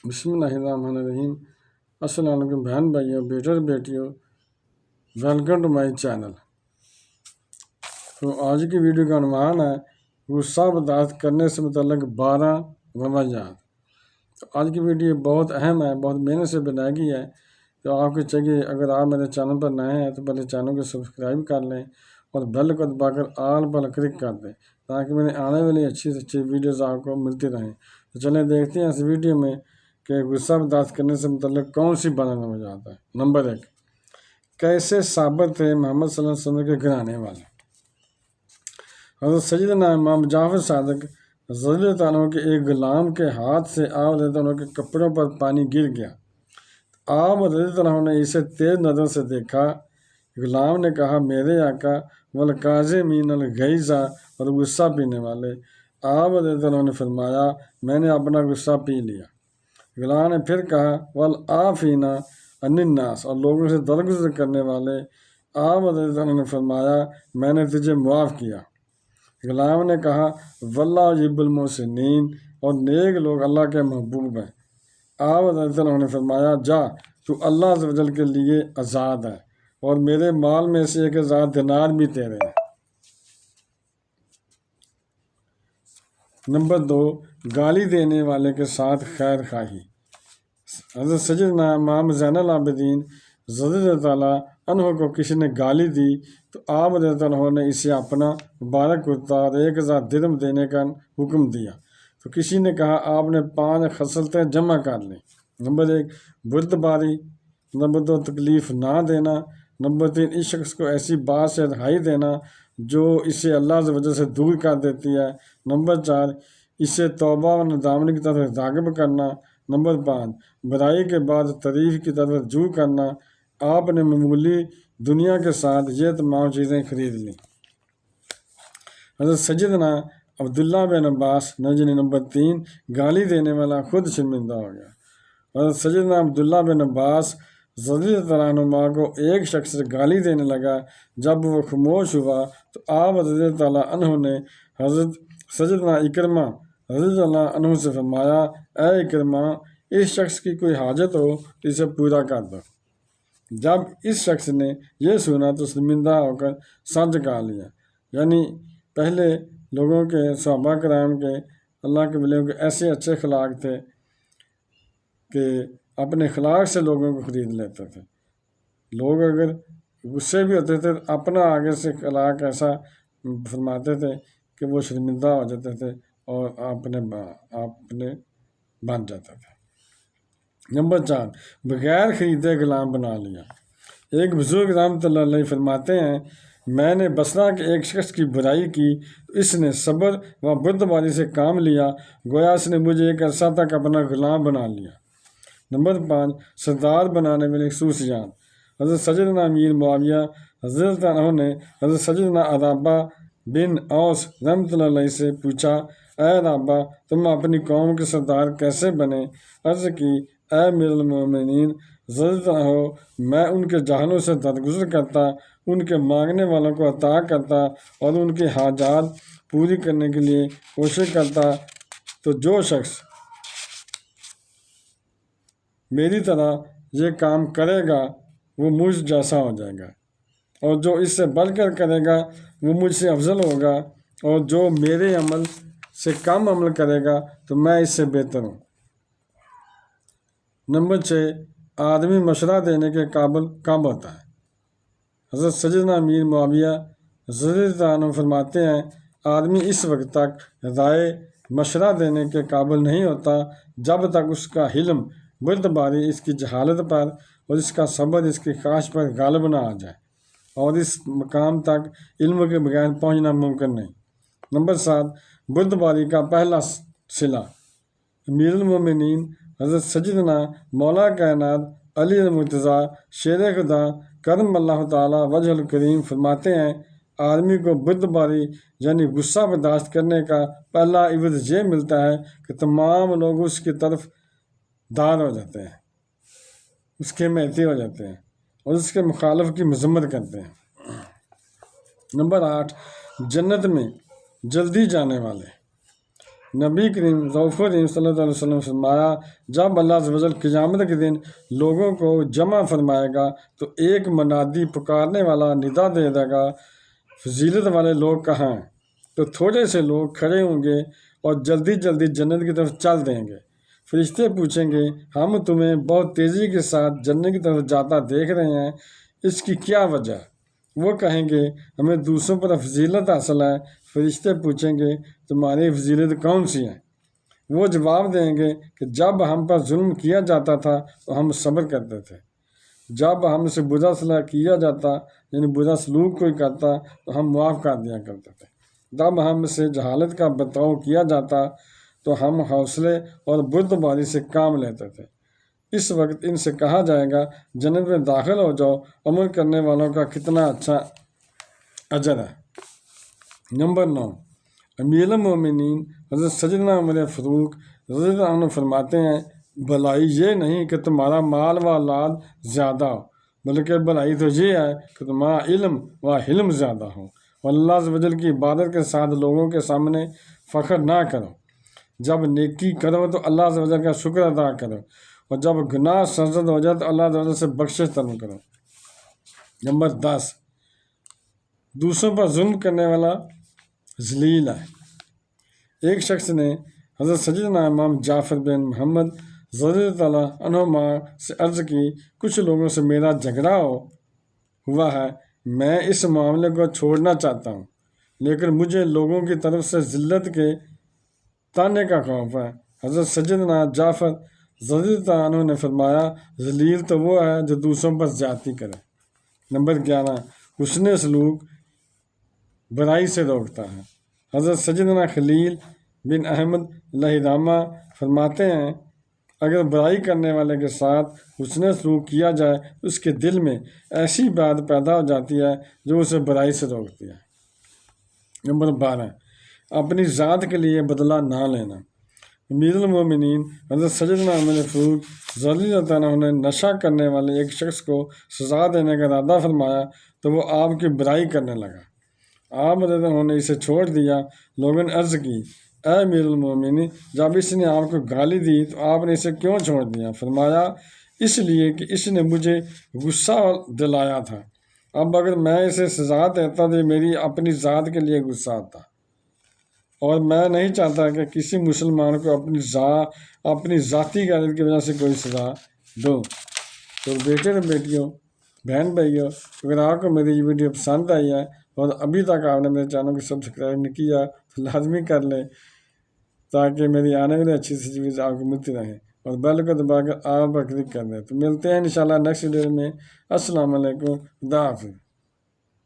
بسم اللہ الرحمن الرحیم۔ السلام علیکم بہن بھائیوں، بیٹے اور بیٹیوں، ویلکم ٹو مائی چینل۔ تو آج کی ویڈیو کا عنوان ہے غصہ برداشت کرنے سے متعلق 12 وجوہات۔ تو آج کی ویڈیو بہت اہم ہے، بہت محنت سے بنائی گئی ہے۔ تو آپ کو چاہیے اگر آپ میرے چینل پر نئے ہیں تو پہلے چینل کو سبسکرائب کر لیں اور بیل کو دبا کر آل پر کلک کر دیں تاکہ میرے آنے والی اچھی سے اچھی ویڈیوز آپ کو ملتی رہیں۔ تو چلیں دیکھتے ہیں اس ویڈیو میں کہ غصہ برداشت کرنے سے متعلق کون سی 12 وجوہات ہے۔ نمبر 1، کیسے ثابت تھے محمد صلی اللہ علیہ وسلم کے گھرانے والے۔ حضرت سیدنا امام جعفر صادق رضی اللہ عنہ کے ایک غلام کے ہاتھ سے آپ رضی اللہ عنہ کے کپڑوں پر پانی گر گیا۔ آپ رضی اللہ عنہ نے اسے تیز نظر سے دیکھا۔ غلام نے کہا، میرے آقا، والکاظمین الغیظ، اور غصہ پینے والے۔ آپ رضی اللہ عنہ نے فرمایا، میں نے اپنا غصہ پی لیا۔ غلام نے پھر کہا، والعافین عن الناس، اور لوگوں سے درگزر کرنے والے۔ آپ رضی اللہ عنہ نے فرمایا، میں نے تجھے معاف کیا۔ غلام نے کہا، واللہ یحب المحسنین، اور نیک لوگ اللہ کے محبوب ہیں۔ آپ رضی اللہ عنہ نے فرمایا، جا، تو اللہ عز و جل کے لیے آزاد ہے، اور میرے مال میں سے 1000 دینار بھی تیرے ہیں۔ نمبر 2، گالی دینے والے کے ساتھ خیر خواہی۔ حضرت سیدنا امام زین العابدین رضی اللہ تعالیٰ عنہ کو کسی نے گالی دی تو آپ رضی اللہ عنہ نے اسے اپنا مبارک کرتا اور 1000 درہم دینے کا حکم دیا۔ تو کسی نے کہا، آپ نے 5 خصلتیں جمع کر لیں۔ نمبر 1، بردباری۔ نمبر 2، تکلیف نہ دینا۔ نمبر 3، اس شخص کو ایسی بات سے رہائی دینا جو اسے اللہ عز و جل سے دور کر دیتی ہے۔ نمبر 4، اسے توبہ و ندامت کی طرف راغب کرنا۔ نمبر 5، برائی کے بعد تعریف کی طرف رجوع کرنا۔ آپ نے معمولی دنیا کے ساتھ یہ تمام چیزیں خرید لیں۔ حضرت سیدنا عبداللہ بن عباس نمبر 3، گالی دینے والا خود شرمندہ ہو گیا۔ حضرت سیدنا عبداللہ بن عباس رضی اللہ عنہما کو ایک شخص گالی دینے لگا۔ جب وہ خاموش ہوا تو آپ رضی اللہ عنہ نے حضرت سیدنا اکرمہ رضی اللہ عنہ سے فرمایا، اے اکرمہ، اس شخص کی کوئی حاجت ہو تو اسے پورا کر دو۔ جب اس شخص نے یہ سنا تو شرمندہ ہو کر سر جھکا لیا۔ یعنی پہلے لوگوں کے، صحابہ کرام کے، اللہ کے ولیوں کے ایسے اچھے اخلاق تھے کہ اپنے اخلاق سے لوگوں کو خرید لیتے تھے۔ لوگ اگر غصے بھی ہوتے تھے تو اپنا آگے سے اخلاق ایسا فرماتے تھے کہ وہ شرمندہ ہو جاتے تھے اور اپنے بن جاتے تھے۔ نمبر 4، بغیر خریدے غلام بنا لیا۔ ایک بزرگ رحمۃ اللہ علیہ فرماتے ہیں، میں نے بصرہ کے ایک شخص کی برائی کی تو اس نے صبر و بردباری سے کام لیا، گویا اس نے مجھے ایک عرصہ تک اپنا غلام بنا لیا۔ نمبر 5، سردار بنانے والی خصوصیات۔ حضرت سیدنا امیر معاویہ رضی اللہ عنہ نے حضرت سیدنا ربیعہ بن اوس رحمۃ اللہ علیہ سے پوچھا، اے ربیعہ، تم اپنی قوم کے سردار کیسے بنے؟ عرض کی، اے امیر المومنین رضی اللہ عنہ، میں ان کے جاہلوں سے درگزر کرتا، ان کے مانگنے والوں کو عطا کرتا اور ان کی حاجات پوری کرنے کے لیے کوشش کرتا۔ تو جو شخص میری طرح یہ کام کرے گا وہ مجھ جیسا ہو جائے گا، اور جو اس سے بڑھ کر کرے گا وہ مجھ سے افضل ہوگا، اور جو میرے عمل سے کم عمل کرے گا تو میں اس سے بہتر ہوں۔ نمبر 6، آدمی مشورہ دینے کے قابل کب ہوتا ہے۔ حضرت سیدنا امیر معاویہ رضی اللہ عنہ فرماتے ہیں، آدمی اس وقت تک رائے مشورہ دینے کے قابل نہیں ہوتا جب تک اس کا علم بردباری اس کی جہالت پر اور اس کا صبر اس کی خواہش پر غالب نہ آ جائے، اور اس مقام تک علم کے بغیر پہنچنا ممکن نہیں۔ نمبر 7، بردباری کا پہلا صلہ۔ امیر المومنین حضرت سیدنا مولا کائنات علی المرتضیٰ شیر خدا کرم اللہ تعالیٰ وجہ الکریم فرماتے ہیں، آدمی کو بردباری یعنی غصہ برداشت کرنے کا پہلا عوض یہ ملتا ہے کہ تمام لوگ اس کی طرف دار ہو جاتے ہیں، اس کے حمایتی ہو جاتے ہیں اور اس کے مخالف کی مذمت کرتے ہیں۔ نمبر 8، جنت میں جلدی جانے والے۔ نبی کریم رؤوف الرحیم صلی اللہ علیہ وسلم نے فرمایا جب اللہ عز و جل قیامت کے دن لوگوں کو جمع فرمائے گا تو ایک منادی پکارنے والا ندا دے دے گا، فضیلت والے لوگ کہاں ہیں؟ تو تھوڑے سے لوگ کھڑے ہوں گے اور جلدی جلدی جنت کی طرف چل دیں گے۔ فرشتے پوچھیں گے ہم تمہیں بہت تیزی کے ساتھ جنت کی طرف جاتا دیکھ رہے ہیں، اس کی کیا وجہ؟ وہ کہیں گے ہمیں دوسروں پر فضیلت حاصل ہے۔ فرشتے پوچھیں گے تمہاری فضیلت کون سی ہے؟ وہ جواب دیں گے کہ جب ہم پر ظلم کیا جاتا تھا تو ہم صبر کرتے تھے، جب ہم سے برا صلاح کیا جاتا یعنی برا سلوک کوئی کرتا تو ہم معاف کر دیا کرتے تھے، جب ہم سے جہالت کا برتاؤ کیا جاتا تو ہم حوصلے اور بردباری سے کام لیتے تھے۔ اس وقت ان سے کہا جائے گا جنت میں داخل ہو جاؤ، عمل کرنے والوں کا کتنا اچھا اجر ہے۔ نمبر 9، امیر المومنین حضرت سیدنا عمر فاروق رضی اللہ عنہ فرماتے ہیں بھلائی یہ نہیں کہ تمہارا مال و اولاد زیادہ ہو، بلکہ بھلائی تو یہ ہے کہ تمہارا علم و حلم زیادہ ہو، اور اللہ عز و جل کی عبادت کے ساتھ لوگوں کے سامنے فخر نہ کرو۔ جب نیکی کرو تو اللہ عز و جل کا شکر ادا کرو، اور جب گناہ سرزد ہو جائے تو اللہ عز و جل سے بخشش طلب کرو۔ نمبر 10، دوسروں پر ظلم کرنے والا ذلیل ہے۔ ایک شخص نے حضرت سیدنا امام جعفر بن محمد رضی اللہ عنہما سے عرض کی کچھ لوگوں سے میرا جھگڑا ہوا ہے، میں اس معاملے کو چھوڑنا چاہتا ہوں، لیکن مجھے لوگوں کی طرف سے ذلت کے تانے کا خوف ہے۔ حضرت سیدنا جعفر رضی اللہ عنہ نے فرمایا ذلیل تو وہ ہے جو دوسروں پر زیادتی کرے۔ نمبر 11، حسن سلوک برائی سے روکتا ہے۔ حضرت سیدنا خلیل بن احمد الرحمہ فرماتے ہیں اگر برائی کرنے والے کے ساتھ حسن سلوک کیا جائے تو اس کے دل میں ایسی بات پیدا ہو جاتی ہے جو اسے برائی سے روکتی ہے۔ نمبر 12، اپنی ذات کے لیے بدلہ نہ لینا۔ امیر المومنین حضرت سیدنا عمر فاروق رضی اللہ عنہ نے نشہ کرنے والے ایک شخص کو سزا دینے کا ارادہ فرمایا تو وہ آپ کی برائی کرنے لگا۔ آپ رضی اللہ عنہ نے اسے چھوڑ دیا۔ لوگوں نے عرض کی اے امیر المومنین جب اس نے آپ کو گالی دی تو آپ نے اسے کیوں چھوڑ دیا؟ فرمایا اس لیے کہ اس نے مجھے غصہ دلایا تھا، اب اگر میں اسے سزا دیتا تو یہ میری اپنی ذات کے لیے غصہ آتا، اور میں نہیں چاہتا کہ کسی مسلمان کو اپنی ذاتی غیرت کی وجہ سے کوئی سزا دو۔ تو بیٹے اور بیٹیوں، بہن بھائیوں، اگر آپ کو میری یہ ویڈیو پسند آئی ہے اور ابھی تک آپ نے میرے چینل کو سبسکرائب نہیں کیا تو لازمی کر لیں تاکہ میری آنے والی اچھی سی چیزیں آپ کو ملتی رہیں، اور بیل کو دبا کر آل پر کلک کر دیں۔ تو ملتے ہیں انشاءاللہ نیکسٹ ویڈیو میں۔ السلام علیکم، خدا حافظ۔